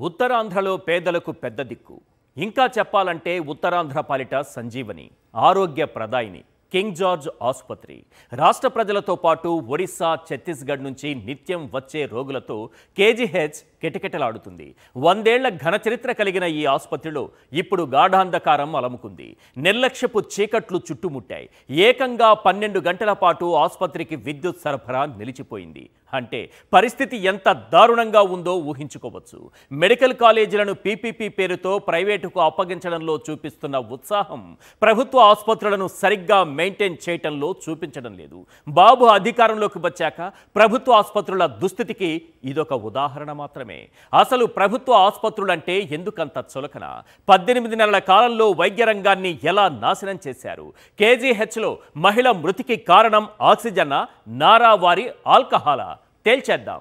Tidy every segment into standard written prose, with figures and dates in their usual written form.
ఉత్తరాంధ్రలో పేదలకు పెద్ద దిక్కు. ఇంకా చెప్పాలంటే ఉత్తరాంధ్ర పాలిట సంజీవని, ఆరోగ్య ప్రదాయిని కింగ్ జార్జ్ ఆసుపత్రి. రాష్ట్ర ప్రజలతో పాటు ఒడిశా, ఛత్తీస్గఢ్ నుంచి నిత్యం వచ్చే రోగులతో కేజీహెచ్ కిటకిటలాడుతుంది. 100 ఏళ్ల ఘన చరిత్ర కలిగిన ఈ ఆసుపత్రిలో ఇప్పుడు గాఢాంధకారం అలముకుంది. నిర్లక్ష్యపు చీకట్లు చుట్టుముట్టాయి. ఏకంగా 12 గంటల పాటు ఆసుపత్రికి విద్యుత్ సరఫరా నిలిచిపోయింది. అంటే పరిస్థితి ఎంత దారుణంగా ఉందో ఊహించుకోవచ్చు. మెడికల్ కాలేజీలను పీపీపీ పేరుతో ప్రైవేటుకు అప్పగించడంలో చూపిస్తున్న ఉత్సాహం ప్రభుత్వ ఆసుపత్రులను సరిగ్గా మెయింటైన్ చేయటంలో చూపించడం లేదు. బాబు అధికారంలోకి వచ్చాక ప్రభుత్వ ఆసుపత్రుల దుస్థితికి ఇదొక ఉదాహరణ మాత్రమే. అసలు ప్రభుత్వ ఆసుపత్రులంటే ఎందుకంత చులకన? 18 నెలల కాలంలో వైద్య రంగాన్ని ఎలా నాశనం చేశారు? కేజీహెచ్లో మహిళ మృతికి కారణం ఆక్సిజన్నా, నారావారి ఆల్కహాలా? తేల్చేద్దాం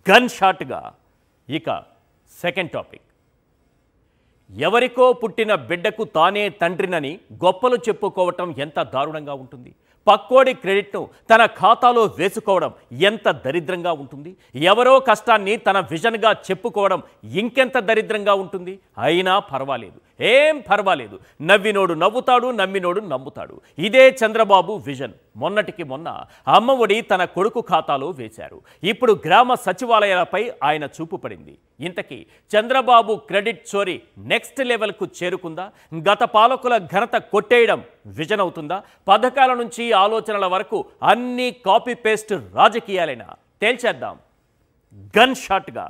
గన్ షాట్గా. ఇక సెకండ్ టాపిక్, ఎవరికో పుట్టిన బిడ్డకు తానే తండ్రినని గొప్పలు చెప్పుకోవటం ఎంత దారుణంగా ఉంటుంది. పక్కోడి క్రెడిట్ను తన ఖాతాలో వేసుకోవడం ఎంత దరిద్రంగా ఉంటుంది. ఎవరో కష్టాన్ని తన విజన్గా చెప్పుకోవడం ఇంకెంత దరిద్రంగా ఉంటుంది. అయినా పర్వాలేదు, ఏం పర్వాలేదు, నవ్వినోడు నవ్వుతాడు, నమ్మినోడు నమ్ముతాడు. ఇదే చంద్రబాబు విజన్. మొన్నటికి మొన్న అమ్మఒడి తన కొడుకు ఖాతాలో వేశారు. ఇప్పుడు గ్రామ సచివాలయాలపై ఆయన చూపు పడింది. ఇంతకీ చంద్రబాబు క్రెడిట్ చోరీ నెక్స్ట్ లెవెల్కు చేరుకుందా? గత పాలకుల ఘనత కొట్టేయడం విజన్ అవుతుందా? పథకాల నుంచి ఆలోచనల వరకు అన్నీ కాపీ పేస్ట్ రాజకీయాలైనా? తేల్చేద్దాం గన్ షాట్గా.